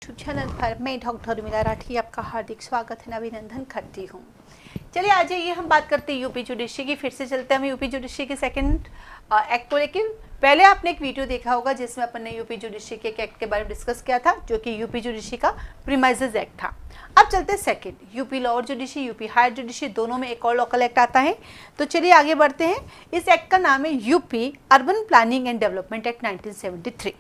YouTube channel पर मैं doctor Urmila Rathi आपका हार्दिक स्वागत है, अभिनंदन करती हूँ। चलिए आ जाइए हम बात करते हैं यूपी जुडिशरी की। फिर से चलते हैं हम यूपी जुडिशरी के सेकंड एक्ट को लेकर। पहले आपने एक वीडियो देखा होगा जिसमें अपन ने यूपी जुडिशरी के एक एक्ट के बारे में डिस्कस किया था, जो कि यूपी जुडिशरी का प्रीमाइजेस एक्ट था। अब चलते हैं second, UP lower judiciary, UP higher judiciary, दोनों में एक और लोकल एक्ट आता है। तो चलिए आगे बढ़ते हैं। इस एक्ट का नाम है UP urban planning and development act 1973।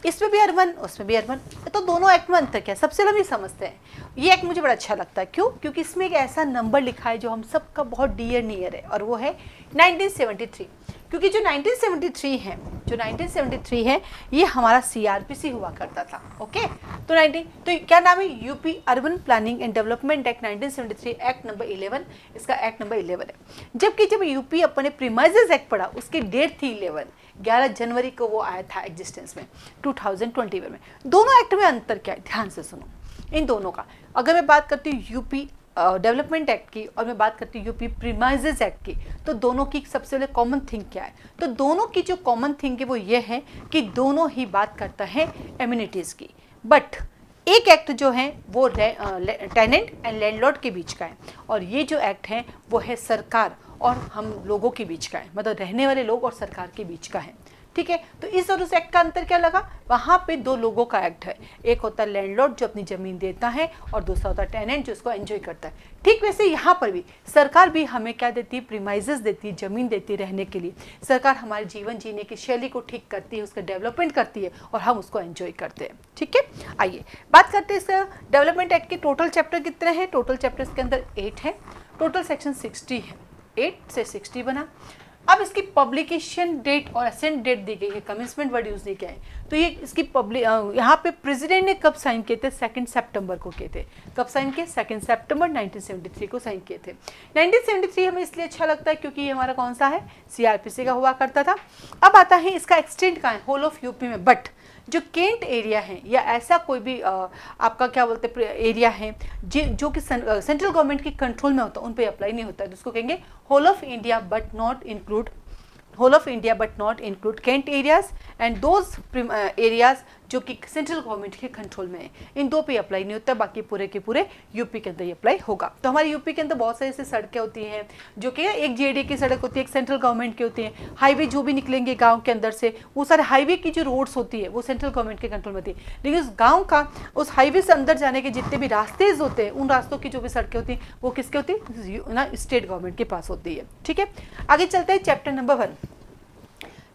इसमें भी अर्बन, उसमें भी अर्बन, तो दोनों एक्ट में अंतर क्या है सबसे हम ये समझते हैं। ये एक्ट मुझे बड़ा अच्छा लगता है, क्यों? क्योंकि इसमें एक ऐसा नंबर लिखा है जो हम सबका बहुत डियर नियर है, और वो है 1973। क्योंकि जो 1973 है ये हमारा सीआरपीसी हुआ करता था। ओके, तो क्या नाम है? UP urban planning and development act 1973, act number 11, इसका एक्ट नंबर 11 है। जबकि जब यूपी अपने प्रीमाइजेस एक्ट पढ़ा, उसकी डेट थी 11 जनवरी को वो आया था एग्जिस्टेंस में 2021 में। दोनों एक्ट में अंतर क्या है, ध्यान से सुनो इन दोनों का। अगर मैं बात करती हूँ यूपी डेवलपमेंट एक्ट की और मैं बात करती हूँ यूपी प्रीमाइजेस एक्ट की, तो दोनों की सबसे पहले कॉमन थिंग क्या है? तो दोनों की जो कॉमन थिंग है वो ये है कि दोनों ही बात करता है एम्यूनिटीज़ की। बट एक एक्ट जो है वो टेनेंट एंड लैंडलॉर्ड के बीच का है, और ये जो एक्ट है वो है सरकार और हम लोगों के बीच का है, मतलब रहने वाले लोग और सरकार के बीच का है। ठीक है, तो इस और उस एक्ट का अंतर क्या लगा? वहाँ पे दो लोगों का एक्ट है, एक होता है लैंडलॉर्ड जो अपनी ज़मीन देता है, और दूसरा होता है टेनेंट जो उसको एंजॉय करता है। ठीक वैसे यहाँ पर भी सरकार भी हमें क्या देती है? प्रीमाइजेस देती है, ज़मीन देती है रहने के लिए। सरकार हमारे जीवन जीने की शैली को ठीक करती है, उसका डेवलपमेंट करती है, और हम उसको एंजॉय करते हैं। ठीक है, आइए बात करते हैं इस डेवलपमेंट एक्ट के टोटल चैप्टर कितने हैं। टोटल चैप्टर इसके अंदर 8 है, टोटल सेक्शन 60 है, 8 से 60 बना। अब इसकी पब्लिकेशन डेट और असेंट डेट दी गई है, कमिटमेंट वर्ड यूज नहीं किया है। तो ये इसकी यहाँ पे प्रेसिडेंट ने कब साइन किए थे? 2 सितंबर को किए थे। कब साइन किए? 2 सितंबर 1973 को साइन किए थे। 1973 हमें इसलिए अच्छा लगता है क्योंकि ये हमारा कौन सा है? सीआरपीसी का हुआ करता था। अब आता है इसका एक्सटेंट कहाँ है? होल ऑफ यूपी में। बट जो केंट एरिया है या ऐसा कोई भी आपका क्या बोलते हैं एरिया है जो कि सेंट्रल गवर्नमेंट की कंट्रोल में होता है, उन पे अप्लाई नहीं होता है, जिसको कहेंगे whole of India but not include cantt areas and those areas जो कि सेंट्रल गवर्नमेंट के कंट्रोल में है। इन दो पे अप्लाई नहीं होता, बाकी पूरे के पूरे यूपी के अंदर ही अप्लाई होगा। तो हमारे यूपी के अंदर बहुत सारी ऐसी सड़कें होती हैं जो कि एक जेडी की सड़क होती है, एक सेंट्रल गवर्नमेंट की होती है। हाईवे जो भी निकलेंगे गांव के अंदर से, वो सारे हाईवे की जो रोड्स होती है वो सेंट्रल गवर्नमेंट के कंट्रोल में होती है। लेकिन उस गाँव का, उस हाईवे से अंदर जाने के जितने भी रास्ते होते हैं, उन रास्तों की जो भी सड़कें होती हैं वो किसके होती है ना? स्टेट गवर्नमेंट के पास होती है। ठीक है, आगे चलते हैं चैप्टर नंबर 1।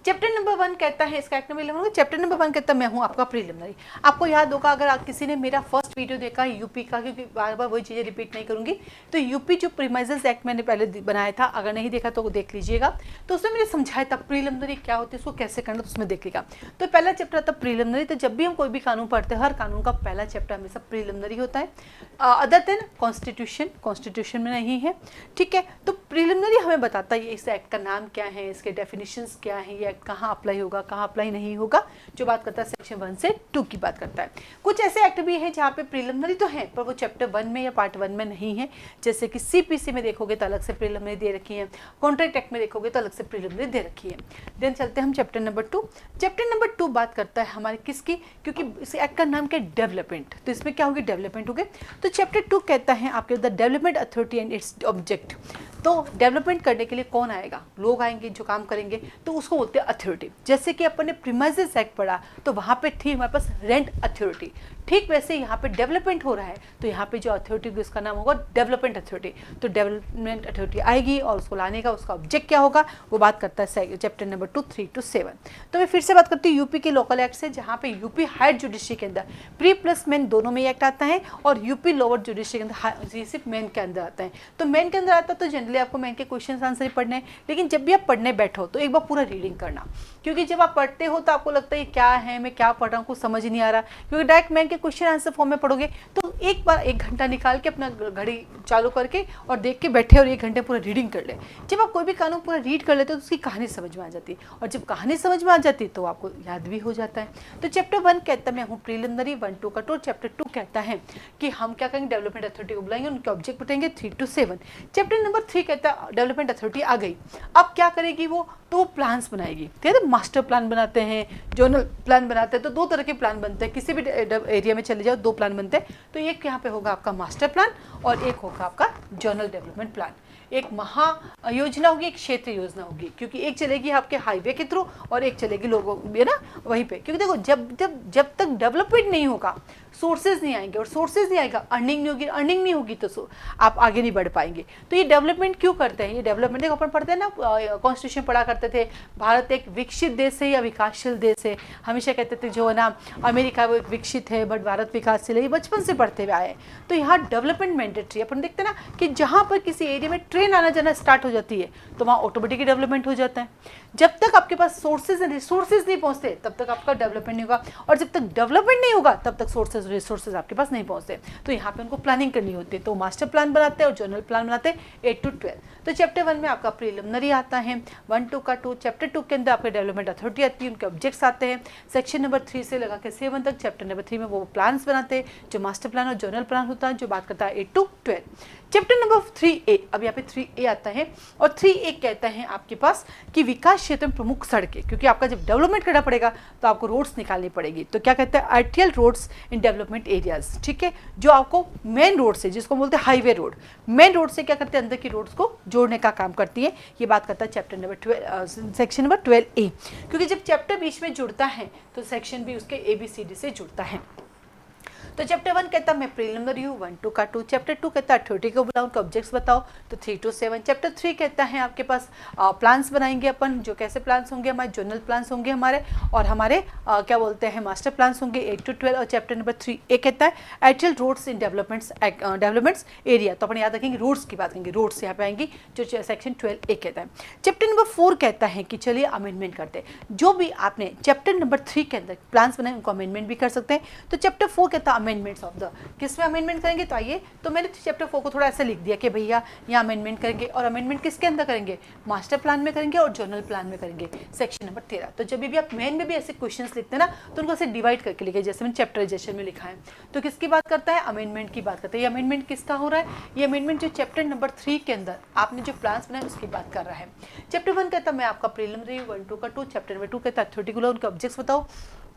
चैप्टर नंबर 1 कहता है, इसका एक्ट नंबर 11, चैप्टर नंबर 1 कहता है मैं हूँ आपका प्रीलिमिनरी। आपको याद होगा अगर किसी ने मेरा फर्स्ट वीडियो देखा है यूपी का, क्योंकि बार बार वही चीज़ें रिपीट नहीं करूँगी, तो यूपी जो प्रीमाइजेस एक्ट मैंने पहले बनाया था, अगर नहीं देखा तो देख लीजिएगा। तो उसमें मैंने समझाया था प्रीलिमिनरी क्या होती है, उसको कैसे करना, तो उसमें देखिएगा। तो पहला चैप्टर था प्रीलिमिनरी। तो जब भी हम कोई भी कानून पढ़ते हैं, हर कानून का पहला चैप्टर हमेशा प्रीलिमिनरी होता है, अदर देन कॉन्स्टिट्यूशन में नहीं है। ठीक है, तो प्रीलिमिनरी हमें बताता है इस एक्ट का नाम क्या है, इसके डेफिनेशंस क्या है, ये एक्ट कहाँ अप्लाई होगा, कहाँ अप्लाई नहीं होगा, जो बात करता है सेक्शन 1 से 2 की बात करता है। कुछ ऐसे एक्ट भी हैं जहाँ पे प्रीलिमिनरी तो है पर वो चैप्टर 1 में या पार्ट 1 में नहीं है, जैसे कि सीपीसी में देखोगे तो अलग से प्रीलिमिनरी दे रखी है, कॉन्ट्रैक्ट एक्ट में देखोगे तो अलग से प्रीलिमिनरी दे रखी है। देन चलते हैं हम चैप्टर नंबर 2। चैप्टर नंबर 2 बात करता है हमारे किसकी? क्योंकि इस एक्ट का नाम क्या है? डेवलपमेंट। तो इसमें क्या होगी? डेवलपमेंट हो गए। तो चैप्टर 2 कहता है आपके the development authority and its object. तो डेवलपमेंट करने के लिए कौन आएगा? लोग आएंगे जो काम करेंगे, तो उसको बोलते हैं अथॉरिटी। जैसे कि अपन ने प्रीमाइजेस एक्ट पढ़ा तो वहाँ पे थी हमारे पास रेंट अथॉरिटी। ठीक वैसे यहाँ पे डेवलपमेंट हो रहा है तो यहाँ पे जो अथॉरिटी होगी उसका नाम होगा डेवलपमेंट अथॉरिटी। तो डेवलपमेंट अथॉरिटी आएगी और उसको लाने का उसका ऑब्जेक्ट क्या होगा वो बात करता है चैप्टर नंबर 2 3 to 7। तो मैं फिर से बात करती हूँ यूपी के लोकल एक्ट से, जहाँ पे यूपी हायर जुडिशरी के अंदर प्री प्लस मेन दोनों में एक्ट आता है, और यूपी लोअर जुडिशरी के अंदर ये सिर्फ मेन के अंदर आता है। तो मेन के अंदर आता है तो जनरली आपको मेन के क्वेश्चन आंसर ही पढ़ने हैं, लेकिन जब भी आप पढ़ने बैठो तो एक बार पूरा रीडिंग करना, क्योंकि जब आप पढ़ते हो तो आपको लगता है क्या है, मैं क्या पढ़ रहा हूँ, कुछ समझ नहीं आ रहा, क्योंकि डायरेक्ट मेन के क्वेश्चन आंसर फॉर्म में पढ़ोगे तो एक बार 1 घंटा निकाल के अपना घड़ी चालू करके और देख के बैठे और 1 घंटे पूरा रीडिंग कर ले। जब आप कोई भी कानून पूरा रीड कर लेते हो तो उसकी कहानी समझ में आ जाती है, और जब कहानी समझ में आ जाती है तो आपको याद भी हो जाता है। तो चैप्टर 1 कहता है मैं हूँ प्रीलिमिनरी 1 2 का टूर। चैप्टर 2 कहता है कि हम क्या करेंगे, डेवलपमेंट अथॉरिटी को बुलाएंगे, उनके ऑब्जेक्ट बताएंगे 3 to 7। चैप्टर नंबर 3 कहता है डेवलपमेंट अथॉरिटी आ गई, अब क्या करेगी वो, तो प्लान्स बनाएगी। ठीक है, मास्टर प्लान बनाते हैं, जोनल प्लान बनाते हैं। तो 2 तरह के प्लान बनते हैं, किसी भी एरिया में चले जाओ 2 प्लान बनते हैं। तो एक यहाँ पे होगा आपका मास्टर प्लान और एक होगा आपका जोनल डेवलपमेंट प्लान। एक महा योजना होगी, एक क्षेत्रीय योजना होगी, क्योंकि एक चलेगी आपके हाईवे के थ्रू और एक चलेगी लोगों है ना वहीं पे। क्योंकि देखो जब तक डेवलपमेंट नहीं होगा सोर्सेज नहीं आएंगे, और सोर्सेज नहीं आएगा अर्निंग नहीं होगी, अर्निंग नहीं होगी तो आप आगे नहीं बढ़ पाएंगे। तो ये डेवलपमेंट क्यों करते हैं, ये डेवलपमेंट देखो अपन पढ़ते हैं ना, कॉन्स्टिट्यूशन पढ़ा करते थे, भारत एक विकसित देश है या विकासशील देश है। हमेशा कहते थे जो है ना अमेरिका वो एक विकसित है बट भारत विकासशील है, ये बचपन से पढ़ते हुए आए। तो यहाँ डेवलपमेंट मैंडेटरी, अपन देखते हैं ना कि जहाँ पर किसी एरिया में ट्रेन आना जाना स्टार्ट हो जाती है तो वहाँ ऑटोमेटिकली डेवलपमेंट हो जाता है। जब तक आपके पास सोर्सेज एंड रिसोर्सेज नहीं पहुँचते तब तक आपका डेवलपमेंट नहीं होगा, और जब तक डेवलपमेंट नहीं होगा तब तक सोर्सेज रिसोर्सेज आपके पास नहीं पहुँचते। तो यहाँ पे उनको प्लानिंग करनी होती है, तो मास्टर प्लान बनाते हैं और जनरल प्लान बनाते हैं 8 to 12। तो चैप्टर 1 में आपका प्रीलिमिनरी आता है 1 2 का 2। चैप्टर 2 के अंदर आपके डेवलपमेंट अथॉरिटी आती है, उनके ऑब्जेक्ट्स आते हैं। सेक्शन नंबर 3 से लगा के 7 तक चैप्टर नंबर 3 में वो प्लान्स बनाते हैं, जो मास्टर प्लान और जनरल प्लान होता है, जो बात करता है 8 to 12। चैप्टर नंबर 3A, अब यहाँ पे 3A आता है, और 3A कहता है आपके पास कि विकास क्षेत्र में प्रमुख सड़कें, क्योंकि आपका जब डेवलपमेंट करना पड़ेगा तो आपको रोड्स निकालनी पड़ेगी। तो क्या कहता है, arterial roads in development areas. ठीक है, जो आपको मेन रोड से, जिसको बोलते हैं हाईवे रोड, मेन रोड से क्या करते हैं, अंदर की रोड्स को जोड़ने का काम करती है। ये बात करता है chapter number 12, section number 12A, क्योंकि जब चैप्टर बीच में जुड़ता है तो सेक्शन भी उसके ABCD से जुड़ता है। तो चैप्टर 1 कहता है मैं प्रीलिमिनरी हूँ 1 2 का 2। चैप्टर 2 कहता है अथॉरिटी को बुलाओ, उनके ऑब्जेक्ट्स बताओ, तो 3 to 7। चैप्टर 3 कहता है आपके पास प्लान्स बनाएंगे अपन, जो कैसे प्लान्स होंगे, हमारे जनरल प्लान्स होंगे हमारे, और हमारे क्या बोलते हैं मास्टर प्लान्स होंगे 8 to 12। और चैप्टर नंबर 3A कहता है arterial roads in developments area. तो अपन याद रखेंगे रोड्स की बात करेंगे, रोड्स यहाँ पे आएंगी, जो सेक्शन 12A कहता है। चैप्टर नंबर 4 कहता है कि चलिए अमेंडमेंट करते हैं, जो भी आपने चैप्टर नंबर 3 के अंदर प्लान्स बनाए उनको अमेंडमेंट भी कर सकते हैं। तो चैप्टर 4 कहता है अमेंडमेंट्स ऑफ द, किसमें अमेंडमेंट करेंगे, तो आइए, तो मैंने चैप्टर 4 को थोड़ा ऐसे लिख दिया कि भैया यहाँ अमेंडमेंट करेंगे, और अमेंडमेंट किसके अंदर करेंगे, मास्टर प्लान में करेंगे और जनरल प्लान में करेंगे, सेक्शन नंबर 13। तो जब भी आप मेन में भी ऐसे क्वेश्चंस लिखते हैं ना तो उनको ऐसे डिवाइड करके लिखे, जैसे मैंने चैप्टराइजेशन में लिखा है। तो किसकी बात करता है, अमेंडमेंट की बात करता है। ये अमेंडमेंट किसका हो रहा है, ये अमेंडमेंट जो चैप्टर नंबर 3 के अंदर आपने जो प्लान्स बनाए उसकी बात कर रहा है। चैप्टर 1 कहता है मैं आपका प्रीलिमिनरी 1 2 का 2। चैप्टर नंबर 2 कहता है अथॉरिटी को बुलाओ, उनके ऑब्जेक्ट्स बताओ,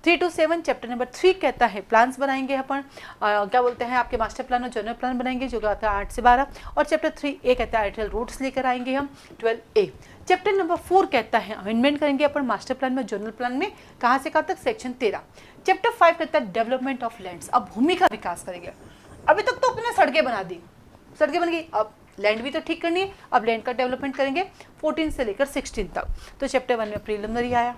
3 to 7। चैप्टर नंबर 3 कहता है प्लान्स बनाएंगे अपन, क्या बोलते हैं आपके मास्टर प्लान और जनरल प्लान बनाएंगे, जो कहता है 8 से 12। और चैप्टर 3A कहता है आर्टियल रोड्स लेकर आएंगे हम 12A। चैप्टर नंबर 4 कहता है अमेंडमेंट करेंगे अपन मास्टर प्लान में, जनरल प्लान में, कहाँ से कहाँ तक, सेक्शन 13। चैप्टर 5 कहता है डेवलपमेंट ऑफ लैंड्स, अब भूमि का विकास करेंगे। अभी तक तो अपने सड़कें बना दी, सड़कें बन गई, अब लैंड भी तो ठीक करनी है, अब लैंड का डेवलपमेंट करेंगे 14 से लेकर 16 तक। तो चैप्टर 1 में प्रीलिमिनरी आया,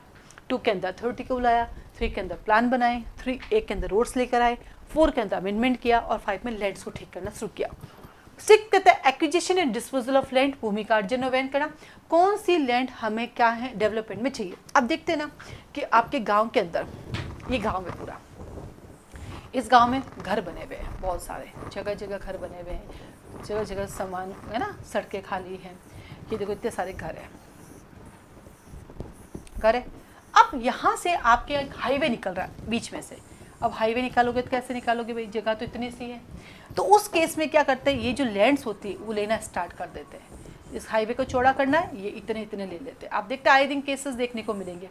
2 के अंदर अथॉरिटी को बुलाया, 3 के अंदर प्लान बनाए, 3A के अंदर रोड्स लेकर आए, 4 के अंदर अमेंडमेंट किया, और 5 में लैंड्स को ठीक करना शुरू किया। 6 कहता है acquisition and disposal of land, भूमि का अर्जन और वहन करना, कौन सी लैंड हमें क्या है डेवलपमेंट में चाहिए। अब देखते हैं ना कि आपके गाँव के अंदर, ये गाँव है पूरा, इस गांव में घर बने हुए हैं, बहुत सारे जगह जगह घर बने हुए हैं, जगह जगह सामान है ना, सड़कें खाली हैं, ये देखो इतने सारे घर है। अब यहाँ से आपके एक हाईवे निकल रहा है बीच में से, अब हाईवे निकालोगे तो कैसे निकालोगे भाई, जगह तो इतनी सी है। तो उस केस में क्या करते हैं, ये जो लैंड्स होती है वो लेना स्टार्ट कर देते हैं। इस हाईवे को चौड़ा करना है, ये इतने इतने ले लेते हैं। आप देखते हैं आए दिन केसेस देखने को मिलेंगे।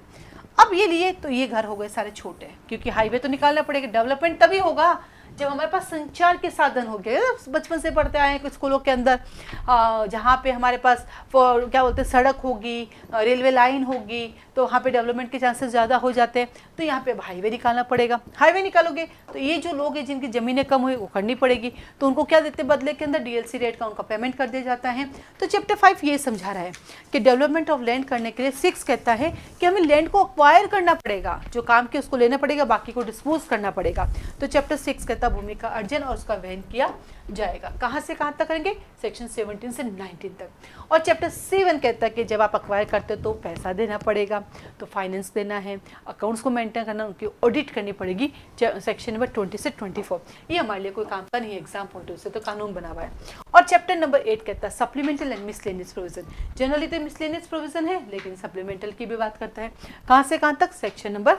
अब ये लिए तो ये घर हो गए सारे छोटे, क्योंकि हाईवे तो निकालना पड़ेगा। डेवलपमेंट तभी होगा जब हमारे पास संचार के साधन हो गए। बचपन से पढ़ते आए हैं स्कूलों के अंदर, जहाँ पे हमारे पास क्या बोलते हैं सड़क होगी, रेलवे लाइन होगी, तो वहाँ पे डेवलपमेंट के चांसेस ज़्यादा हो जाते हैं। तो यहाँ पे हाईवे निकालना पड़ेगा। हाईवे निकालोगे तो ये जो लोग हैं जिनकी ज़मीनें कम हुई वो करनी पड़ेगी, तो उनको क्या देते बदले के अंदर DLC रेट का उनका पेमेंट कर दिया जाता है। तो चैप्टर 5 ये समझा रहा है कि डेवलपमेंट ऑफ लैंड करने के लिए 6 कहता है कि हमें लैंड को अक्वायर करना पड़ेगा, जो काम के उसको लेना पड़ेगा, बाकी को डिस्पोज करना पड़ेगा। तो चैप्टर 6 कहता है भूमि का अर्जन और उसका वहन किया जाएगा। कहाँ से कहाँ तक करेंगे, सेक्शन 17 से 19 तक। और चैप्टर 7 कहता है कि जब आप अक्वायर करते हो तो पैसा देना पड़ेगा। तो फाइनेंस देना है, अकाउंट्स को मेंटेन करना, उनकी ऑडिट करनी पड़ेगी, सेक्शन नंबर 20 से 24। ये हमारे लिए कोई काम का नहीं है एग्जाम पॉइंट से, तो कानून बना हुआ है। और चैप्टर नंबर 8 कहता है supplemental and miscellaneous provision. Generally तो मिसलेनियस प्रोविजन है, लेकिन सप्लीमेंटल की भी बात करता है। कहाँ से कहाँ तक? सेक्शन नंबर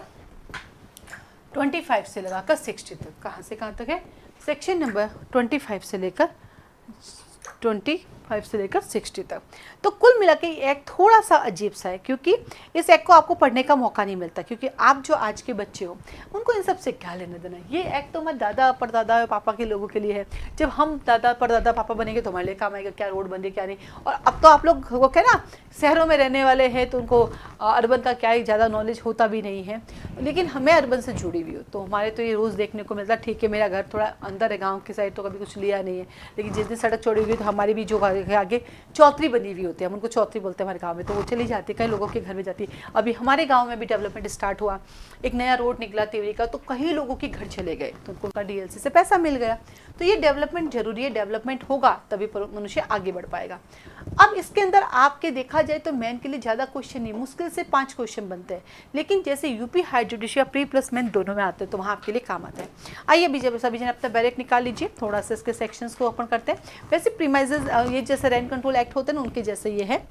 25 से लगाकर 60 तक। कहाँ से कहाँ तक है? सेक्शन नंबर 25 से लेकर 60 तक। तो कुल मिला के एक्ट थोड़ा सा अजीब सा है, क्योंकि इस एक्ट को आपको पढ़ने का मौका नहीं मिलता, क्योंकि आप जो आज के बच्चे हो उनको इन सब से क्या लेना देना। ये एक्ट तो हमारे दादा परदादा पापा के लोगों के लिए है। जब हम दादा परदादा पापा बनेंगे तो हमारे लिए काम आएगा, क्या रोड बन रही क्या नहीं। और अब तो आप लोग वो क्या ना, शहरों में रहने वाले हैं, तो उनको अर्बन का क्या ज़्यादा नॉलेज होता भी नहीं है, लेकिन हमें अर्बन से जुड़ी हुई हो तो हमारे तो ये रोज़ देखने को मिलता है। ठीक है, मेरा घर थोड़ा अंदर है गाँव की साइड, तो कभी कुछ लिया नहीं है, लेकिन जिस दिन सड़क चौड़ी हुई तो हमारी भी जो आगे चौधरी बनी हुई होती है, हम उनको चौधरी बोलते हैं हमारे गांव में, तो वो चली जाती है, कई लोगों के घर में जाती है। अभी हमारे गांव में भी डेवलपमेंट स्टार्ट हुआ, एक नया रोड निकला तिवरी का, तो कई लोगों के घर चले गए, तो उनको उनका डीएलसी से पैसा मिल गया। तो ये डेवलपमेंट जरूरी है, डेवलपमेंट होगा तभी मनुष्य आगे बढ़ पाएगा। अब इसके अंदर आपके देखा जाए तो मैन के लिए ज़्यादा क्वेश्चन नहीं, मुश्किल से 5 क्वेश्चन बनते हैं, लेकिन जैसे UP high judicial pre plus man दोनों में आते हैं तो वहाँ आपके लिए काम आता है। आइए अभी जब सभी जन अपना बैरेक निकाल लीजिए, थोड़ा सा इसके सेक्शंस को ओपन करते हैं। वैसे प्रीमाइजेस ये जैसे रेंट कंट्रोल एक्ट होते हैं ना, उनके जैसे ये है।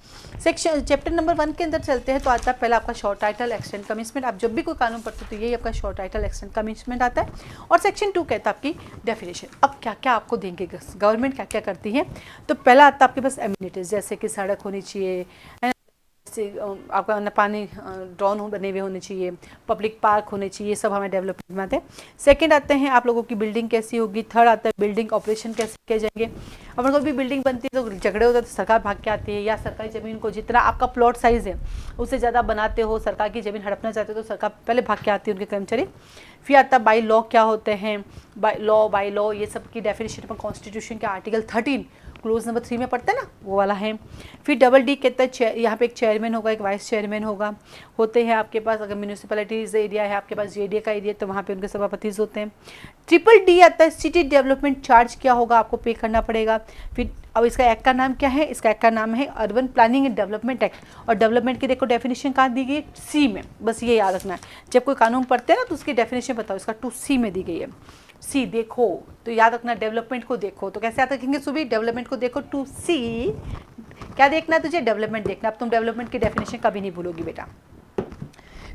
सेक्शन चैप्टर नंबर 1 के अंदर चलते हैं तो आता है पहला आपका शॉर्ट टाइटल एक्सटेंड कमिटमेंट। आप जब भी कोई कानून पढ़ते हो तो यही आपका शॉर्ट टाइटल एक्सटेंड कमिटमेंट आता है। और सेक्शन 2 कहता है आपकी डेफिनेशन। अब क्या क्या आपको देंगे गवर्नमेंट, क्या क्या करती है। तो पहला आता है आपके पास एमिनिटीज, जैसे कि सड़क होनी चाहिए, आपका पानी ड्रॉन बने हुए होने चाहिए, पब्लिक पार्क होने चाहिए, ये सब हमें डेवलपमेंट में आते हैं। सेकंड आते हैं आप लोगों की बिल्डिंग कैसी होगी। थर्ड आता है बिल्डिंग ऑपरेशन कैसे किए जाएंगे। अपन कोई भी बिल्डिंग बनती है तो झगड़े होते हैं तो सरकार भाग के आती है, या सरकारी ज़मीन को जितना आपका प्लॉट साइज़ है उससे ज़्यादा बनाते हो, सरकार की ज़मीन हड़पना चाहते हो तो सरकार पहले भाग के आती है, उनके कर्मचारी। फिर आता बाई लॉ क्या होते हैं, बाई लॉ ये सब की डेफिनेशन अपन कॉन्स्टिट्यूशन के आर्टिकल 13 क्लोज नंबर 3 में पढ़ते हैं ना, वो वाला है। फिर डबल डी कहता है यहाँ पे एक चेयरमैन होगा, एक वाइस चेयरमैन होगा, होते हैं आपके पास। अगर म्यूनिसिपैलिटीज एरिया है आपके पास, जेडीए का एरिया, तो वहाँ पे उनके सभापतिज होते हैं। ट्रिपल डी आता है सिटी डेवलपमेंट चार्ज क्या होगा, आपको पे करना पड़ेगा। फिर अब इसका एक्ट का नाम क्या है, इसका एक्ट का नाम है urban planning and development act. और डेवलपमेंट की देखो डेफिनेशन कहाँ दी गई है, सी में, बस ये याद रखना है। जब कोई कानून पढ़ते हैं ना तो उसकी डेफिनेशन बताओ, इसका 2C में दी गई है। सी देखो तो याद रखना, डेवलपमेंट को देखो तो कैसे याद रखेंगे सुबह, डेवलपमेंट को देखो 2C, क्या देखना है तुझे, डेवलपमेंट देखना। अब तुम डेवलपमेंट की डेफिनेशन कभी नहीं भूलोगी बेटा।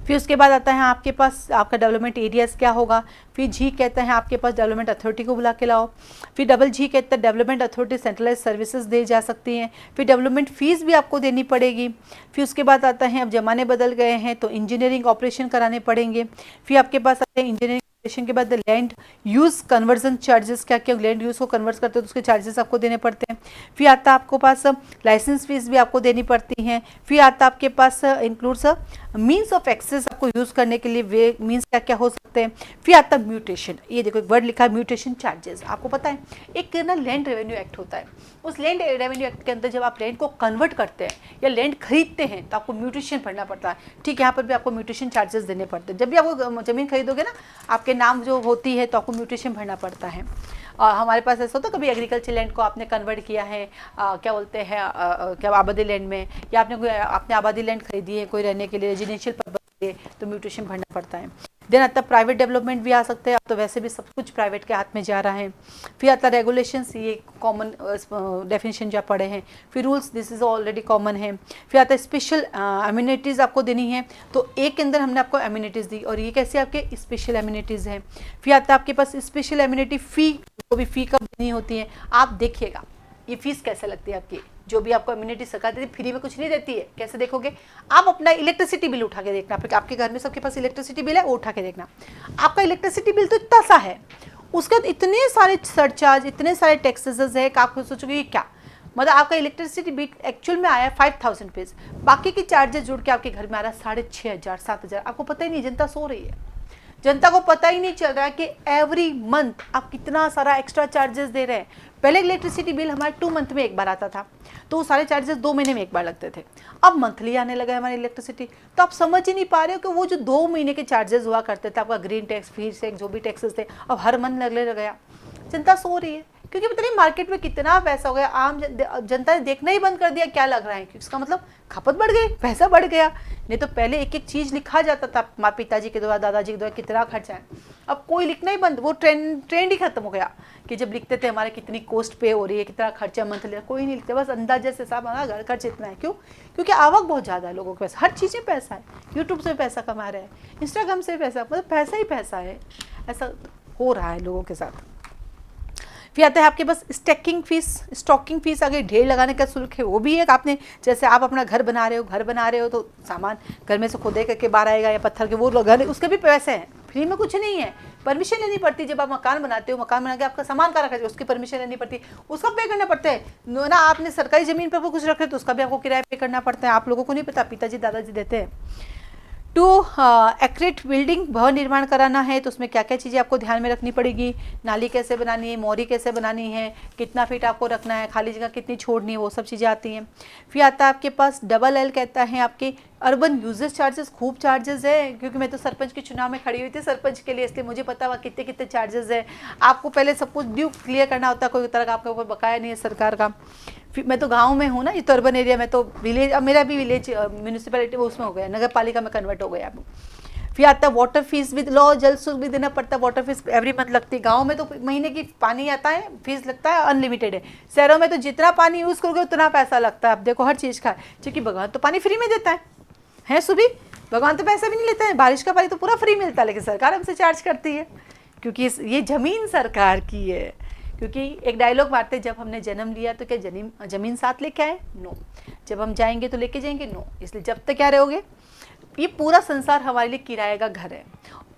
फिर उसके बाद आता है आपके पास आपका डेवलपमेंट एरियाज क्या होगा। फिर जी कहता है आपके पास डेवलपमेंट अथॉरिटी को बुला के लाओ। फिर डबल जी कहता है डेवलपमेंट अथॉरिटी सेंट्रलाइज सर्विसेज दे जा सकती हैं। फिर डेवलपमेंट फीस भी आपको देनी पड़ेगी। फिर उसके बाद आता है अब ज़माने बदल गए हैं तो इंजीनियरिंग ऑपरेशन कराने पड़ेंगे। फिर आपके पास आते हैं इंजीनियरिंग के बाद लैंड यूज़ कन्वर्जन चार्जेस, क्या क्या लैंड यूज़ को कन्वर्ट करते हो तो उसके चार्जेस आपको देने पड़ते हैं। फिर आता है आपको पास लाइसेंस फीस भी आपको देनी पड़ती हैं। फिर आता है आपके पास इंक्लूड्स मीन्स ऑफ एक्सेस, आपको यूज़ करने के लिए वे मीन्स क्या क्या हो सकते हैं। फिर आता है म्यूटेशन, ये देखो एक वर्ड लिखा है म्यूटेशन चार्जेस। आपको पता है एक ना लैंड रेवेन्यू एक्ट होता है, उस लैंड रेवेन्यू एक्ट के अंदर जब आप लैंड को कन्वर्ट करते हैं या लैंड खरीदते हैं तो आपको म्यूटेशन भरना पड़ता है। ठीक है, यहाँ पर भी आपको म्यूटेशन चार्जेस देने पड़ते हैं। जब भी आपको ज़मीन खरीदोगे ना, आपके नाम जो होती है तो आपको म्यूटेशन भरना पड़ता है। हमारे पास ऐसा होता है कभी एग्रीकल्चर लैंड को आपने कन्वर्ट किया है क्या बोलते हैं क्या आबादी लैंड में, या आपने आबादी लैंड खरीदी है कोई रहने के लिए रेजिडेंशियल पर्पज के लिए, तो म्यूटेशन भरना पड़ता है। देन आता है प्राइवेट डेवलपमेंट भी आ सकते हैं, अब तो वैसे भी सब कुछ प्राइवेट के हाथ में जा रहा है। फिर आता है रेगुलेशंस, ये कॉमन डेफिनेशन जो आप पढ़े हैं। फिर rules, this is already common है। फिर आता है स्पेशल एमिनिटीज़ आपको देनी है, तो एक के अंदर हमने आपको एमिनिटीज़ दी और ये कैसे आपके स्पेशल एमिनिटीज़ हैं। फिर आता है आपके पास स्पेशल एमिनिटी फ़ी, वो भी फ़ी कब देनी होती है आप देखिएगा। ये फीस कैसे लगती है आपकी, जो भी आपको इम्यूनिटी सरकार देती है फ्री में कुछ नहीं देती है। कैसे देखोगे आप, अपना इलेक्ट्रिसिटी बिल उठा के देखना, आपके घर में सबके पास इलेक्ट्रिसिटी बिल है, वो उठा के देखना। आपका इलेक्ट्रिसिटी बिल तो इतना सा है, उसके बाद इतने सारे सरचार्ज, इतने सारे टैक्सेस है कि आप सोचोगे ये क्या, मतलब आपका इलेक्ट्रिसिटी बिल एक्चुअल में आया है 5000 रुपीज़, बाकी की चार्जेस जुड़ के आपके घर में आ रहा है 6500 7000। आपको पता ही नहीं, जनता सो रही है, जनता को पता ही नहीं चल रहा है कि एवरी मंथ आप कितना सारा एक्स्ट्रा चार्जेस दे रहे हैं। पहले इलेक्ट्रिसिटी बिल हमारे 2 मंथ में एक बार आता था, तो वो सारे चार्जेस 2 महीने में एक बार लगते थे। अब मंथली आने लगा है हमारी इलेक्ट्रिसिटी, तो आप समझ ही नहीं पा रहे हो कि वो जो 2 महीने के चार्जेस हुआ करते थे, आपका ग्रीन टैक्स, फीस टैक्स, जो भी टैक्सेस थे, अब हर मंथ लगने लग गया। जनता सो रही है, क्योंकि पता नहीं मार्केट में कितना पैसा हो गया, आम जनता ने देखना ही बंद कर दिया। क्या लग रहा है कि इसका मतलब खपत बढ़ गई, पैसा बढ़ गया। नहीं तो पहले एक एक चीज़ लिखा जाता था, माँ पिताजी के द्वारा, दादाजी के द्वारा कितना खर्चा है, अब कोई लिखना ही बंद, वो ट्रेंड ही खत्म हो गया कि जब लिखते थे हमारे कितनी कॉस्ट पे हो रही है, कितना खर्चा मंथली, कोई नहीं लिखते, बस अंदाजे से साहब हमारा घर खर्च इतना है। क्यों? क्योंकि आवक बहुत ज़्यादा है लोगों के पास, हर चीज़ में पैसा है, यूट्यूब से पैसा कमा रहे हैं, इंस्टाग्राम से पैसा, मतलब पैसा ही पैसा है, ऐसा हो रहा है लोगों के साथ। फिर आता है आपके पास स्टॉकिंग फीस आगे ढेर लगाने का शुल्क है, वो भी है। आपने जैसे आप अपना घर बना रहे हो तो सामान घर में से खुदे करके बाहर आएगा या पत्थर के, वो घर उसके भी पैसे हैं, फ्री में कुछ नहीं है, परमिशन लेनी पड़ती। जब आप मकान बनाते हो, मकान बना के आपका सामान कहाँ रखा है, उसकी परमिशन लेनी पड़ती है, उसका पे करना पड़ता है ना। आपने सरकारी ज़मीन पर कुछ रखे तो उसका भी आपको किराया पे करना पड़ता है। आप लोगों को नहीं पता, पिताजी दादाजी देते हैं। टू एक्यूरेट बिल्डिंग, भवन निर्माण कराना है तो उसमें क्या क्या चीज़ें आपको ध्यान में रखनी पड़ेगी, नाली कैसे बनानी है, मोरी कैसे बनानी है, कितना फीट आपको रखना है, खाली जगह कितनी छोड़नी है, वो सब चीज़ें आती हैं। फिर आता है आपके पास डबल एल, कहता है आपके अर्बन यूजेस चार्जेस, खूब चार्जेस है, क्योंकि मैं तो सरपंच के चुनाव में खड़ी हुई थी सरपंच के लिए, इसलिए मुझे पता हुआ कितने कितने चार्जेस है। आपको पहले सब कुछ ड्यू क्लियर करना होता है, कोई तरह का आपके ऊपर बकाया नहीं है सरकार का। फिर मैं तो गांव में हूँ ना, ये तो अर्बन एरिया में, तो विलेज, अब मेरा भी विलेज म्यूनिसिपैलिटी वो उसमें हो गया, नगर पालिका में कन्वर्ट हो गया। फिर आता है वाटर फीस विद लॉ, जल शुल्क भी देना पड़ता है, वाटर फीस एवरी मंथ लगती है। गाँव में तो महीने की पानी आता है, फीस लगता है, अनलिमिटेड है। शहरों में तो जितना पानी यूज़ करोगे उतना पैसा लगता है। अब देखो हर चीज़ का, क्योंकि भगवान तो पानी फ्री में देता है सुबह, भगवान तो पैसा भी नहीं लेता है, बारिश का पानी तो पूरा फ्री मिलता है, लेकिन सरकार हमसे चार्ज करती है, क्योंकि ये ज़मीन सरकार की है। क्योंकि एक डायलॉग मारते, जब हमने जन्म लिया तो क्या ज़मीन साथ लेके आए? नो। जब हम जाएंगे तो लेके जाएंगे? नो। इसलिए जब तक क्या रहोगे, ये पूरा संसार हमारे लिए किराए का घर है।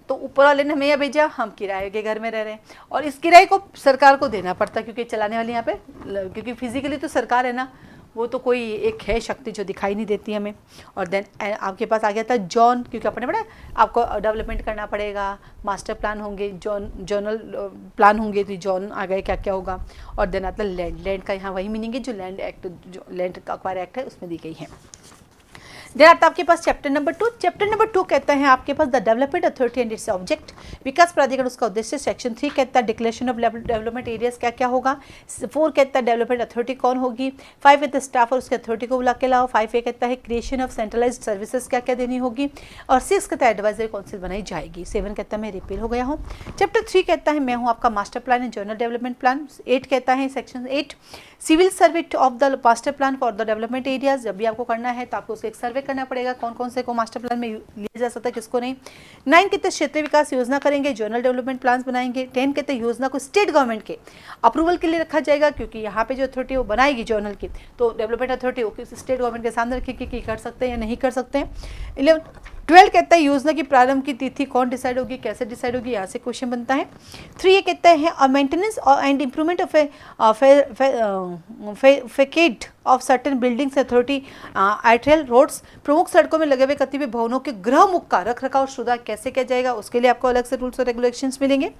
तो ऊपर वाले ने हमें यहाँ भेजा, हम किराए के घर में रह रहे हैं, और इस किराए को सरकार को देना पड़ता है, क्योंकि चलाने वाली यहाँ पे, क्योंकि फिजिकली तो सरकार है ना, वो तो कोई एक है शक्ति जो दिखाई नहीं देती हमें। और देन आपके पास आ गया था जॉन, क्योंकि अपने बड़ा आपको डेवलपमेंट करना पड़ेगा, मास्टर प्लान होंगे, जोनल प्लान होंगे, तो जॉन आ गए क्या क्या होगा। और देन आता है लैंड का, यहाँ वही मीनिंग है जो लैंड एक्ट, जो लैंड अक्वायर एक्ट है उसमें दी गई है। देन आता है आपके पास चैप्टर नंबर 2। चैप्टर नंबर 2 कहता है आपके पास the development authority and its object, विकास प्राधिकरण उसका उद्देश्य। सेक्शन 3 कहता है डिक्लेरेशन ऑफ डेवलपमेंट एरियाज, क्या क्या होगा। 4 कहता है डेवलपमेंट अथॉरिटी कौन होगी। 5 कहता है स्टाफ और उसके अथॉरिटी को बुला के लाओ। 5A कहता है क्रिएशन ऑफ सेंट्रलाइज्ड सर्विसेज, क्या क्या देनी होगी। और 6 कहता है एडवाइजरी काउंसिल बनाई जाएगी। 7 कहता है मैं रिपील हो गया हूँ। चैप्टर 3 कहता है मैं हूँ आपका master plan and general development plan. 8 कहता है section 8 civil survey of the master plan for the development areas, जब भी आपको करना है तो आपको उसको एक सर्वे करना पड़ेगा, कौन कौन से को मास्टर प्लान में लिया जा सकता है, किसको नहीं। 9 कहते हैं क्षेत्रीय विकास योजना करेंगे, जनरल डेवलपमेंट प्लान बनाएंगे। 10 कहते हैं योजना को स्टेट गवर्नमेंट के अप्रूवल के लिए रखा जाएगा, क्योंकि यहाँ पे जो अथॉरिटी वो बनाएगी जनरल की, तो डेवलपमेंट अथॉरिटी वो स्टेट गवर्नमेंट के सामने रखेगी कि कर सकते हैं या नहीं कर सकते हैं। 12 कहता है योजना की प्रारंभ की तिथि कौन डिसाइड होगी, कैसे डिसाइड होगी, यहाँ से क्वेश्चन बनता है। 3 कहता है maintenance and improvement of facade of certain buildings authority arterial roads, प्रमुख सड़कों में लगे हुए कतिपय भवनों के गृह मुख का रख रखाव सुधार कैसे किया जाएगा, उसके लिए आपको अलग से रूल्स और रेगुलेशंस मिलेंगे।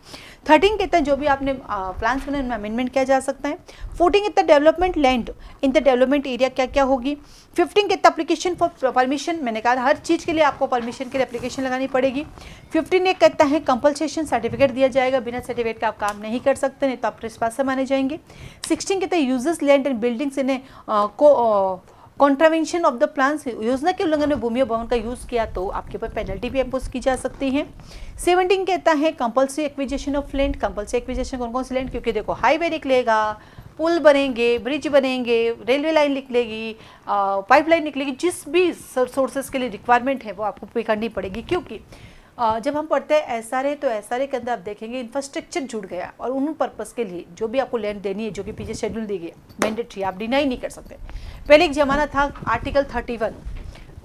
13 कहता है जो भी आपने प्लान्स बने उनमें अमेंडमेंट किया जा सकता है। 14 कहता है development land in the development area क्या क्या होगी। 15 कहता है एप्लीकेशन फॉर परमिशन, मैंने कहा हर चीज़ के लिए आपको परमिशन के लिए एप्लीकेशन लगानी पड़ेगी। 15 एक कहता है कंपल्सेशन सर्टिफिकेट दिया जाएगा, बिना सर्टिफिकेट का आप काम नहीं कर सकते, नहीं तो आप ट्रेसपासर माने जाएंगे। 16 कहता है users land and buildings in contravention of the plans, योजना के उल्लंघन में भूमि और भवन का यूज़ किया तो आपके ऊपर पेनल्टी भी इम्पोज की जा सकती है। 17 कहता है compulsory acquisition of land, compulsory acquisition कौन कौन सी लैंड, क्योंकि देखो हाईवे निकलेगा, पुल बनेंगे, ब्रिज बनेंगे, रेलवे लाइन निकलेगी, पाइपलाइन निकलेगी, जिस भी सोर्सेज के लिए रिक्वायरमेंट है वो आपको पे करनी पड़ेगी। क्योंकि जब हम पढ़ते हैं SRA तो SRA के अंदर आप देखेंगे इंफ्रास्ट्रक्चर जुड़ गया, और उन पर्पस के लिए जो भी आपको लैंड देनी है, जो कि पीछे शेड्यूल दी गई मैंडेटरी, आप डिनाई नहीं कर सकते। पहले एक ज़माना था आर्टिकल 31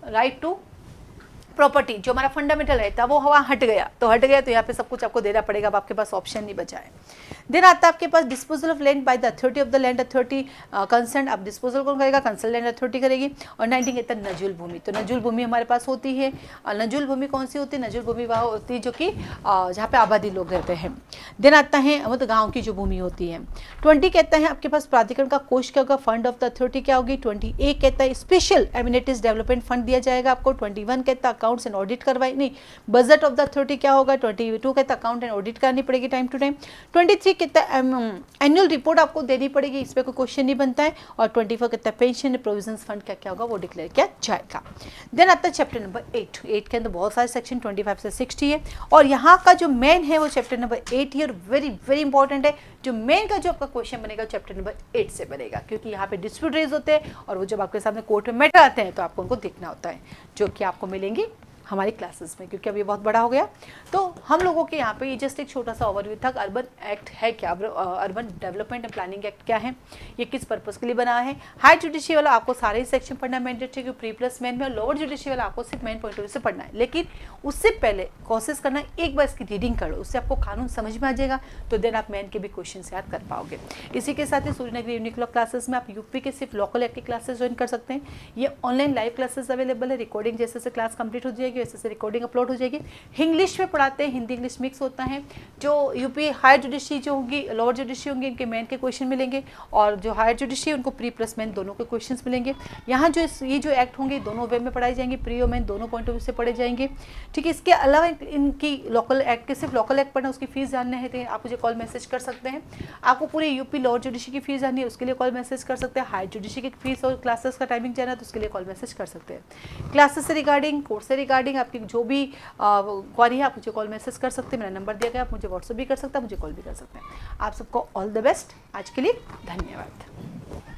राइट टू प्रॉपर्टी, जो हमारा फंडामेंटल है था वो वहाँ हट गया, तो यहाँ पे सब कुछ आपको देना पड़ेगा, अब आपके पास ऑप्शन नहीं बचा है। देन आता है आपके पास disposal of land by the authority of the land authority concern, अब डिस्पोजल कौन करेगा, कंसर्न लैंड अथॉरिटी करेगी। और 19 कहता है नजुल भूमि, तो नजुल भूमि हमारे पास होती है, और नजुल भूमि कौन सी होती है, नजुल भूमि वह होती है जो कि जहाँ पे आबादी लोग रहते हैं। देन आता है मतलब गाँव की जो भूमि होती है। 20 कहता है आपके पास प्राधिकरण का कोष क्या होगा, फंड ऑफ द अथॉरिटी क्या होगी। 21 कहता है स्पेशल एमिनिटीज डेवलपमेंट फंड दिया जाएगा आपको। 21 कहता है अकाउंट्स एंड ऑडिट करवाई, नहीं बजट ऑफ द अथॉरिटी क्या होगा, 22 कहता अकाउंट एंड ऑडिट करनी पड़ेगी टाइम टू टाइम, 23 कहता एनुअल रिपोर्ट आपको देनी पड़ेगी, इस पर कोई क्वेश्चन नहीं बनता है, और 24 कहता है पेंशन प्रोविजन फंड क्या क्या होगा वो डिक्लेयर किया जाएगा। देन आता है चैप्टर नंबर 8 के अंदर बहुत सारे सेक्शन 25 से 60 है, और यहाँ का जो मेन है वो चैप्टर नंबर 8 है, और वेरी वेरी इंपॉर्टेंट है। जो मेन का जो आपका क्वेश्चन बनेगा चैप्टर नंबर 8 से बनेगा, क्योंकि यहाँ पे डिस्प्यूट रेज होते हैं और वो जब आपके सामने कोर्ट में मैटर आते हैं तो आपको उनको देखना होता है, जो कि आपको मिलेंगी हमारी क्लासेस में, क्योंकि अब ये बहुत बड़ा हो गया। तो हम लोगों के यहाँ पे ये जस्ट एक छोटा सा ओवरव्यू था। अर्बन एक्ट है क्या, urban development and planning act क्या है, ये किस पर्पस के लिए बना है। हाई जुडिशरी वाला आपको सारे सेक्शन पढ़ना मैंडेटरी है, प्री प्लस मेन में, और लोअर जुडिशरी वाला आपको सिर्फ मेन पॉइंट ऑफ व्यू से पढ़ना है। लेकिन उससे पहले कोशिश करना एक बार इसकी रीडिंग करो, उससे आपको कानून समझ में आ जाएगा, तो देन आप मेन के भी क्वेश्चन याद कर पाओगे। इसी के साथ ही सूर्यनगरी यूनिक लॉ क्लासेस में आप यूपी के सिर्फ लोकल एक्ट की क्लासेस ज्वाइन कर सकते हैं। ये ऑनलाइन लाइव क्लासेस अवेलेबल है, रिकॉर्डिंग जैसे क्लास कंप्लीट हो जाएगी वैसे रिकॉर्डिंग अपलोड हो जाएगी। इंग्लिश में पढ़ाते हैं, हिंदी इंग्लिश मिक्स होता है। जो यूपी हायर जुडिशरी जो होंगी, लोअर जुडिशरी होंगी, इनके मेन के क्वेश्चन मिलेंगे, और जो हायर जुडिशरी उनको प्री प्लस मेन दोनों के क्वेश्चंस मिलेंगे। यहाँ जो ये जो एक्ट होंगे दोनों वे में पढ़ाई जाएंगे, प्री और मेन दोनों पॉइंट ऑफ व्यू से पढ़े जाएंगे। ठीक है, इसके अलावा इनकी लोकल एक्ट के सिर्फ लोकल एक्ट पढ़ना, उसकी फीस जानना है तो आप मुझे कॉल मैसेज कर सकते हैं। आपको पूरे यूपी लोअर जुडिशरी की फीस जाननी है, उसके लिए कॉल मैसेज कर सकते हैं। हायर जुडिशरी की फीस और क्लासेस का टाइमिंग जानना है तो उसके लिए कॉल मैसेज कर सकते हैं। क्लासेस से रिगार्डिंग, कोर्स से रिगार्डिंग आपकी जो भी क्वारी है आप मुझे कॉल मैसेज कर सकते हैं। मेरा नंबर दिया गया, आप मुझे व्हाट्सएप भी कर सकते हैं, मुझे कॉल भी कर सकते हैं। आप सबको ऑल द बेस्ट। आज के लिए धन्यवाद।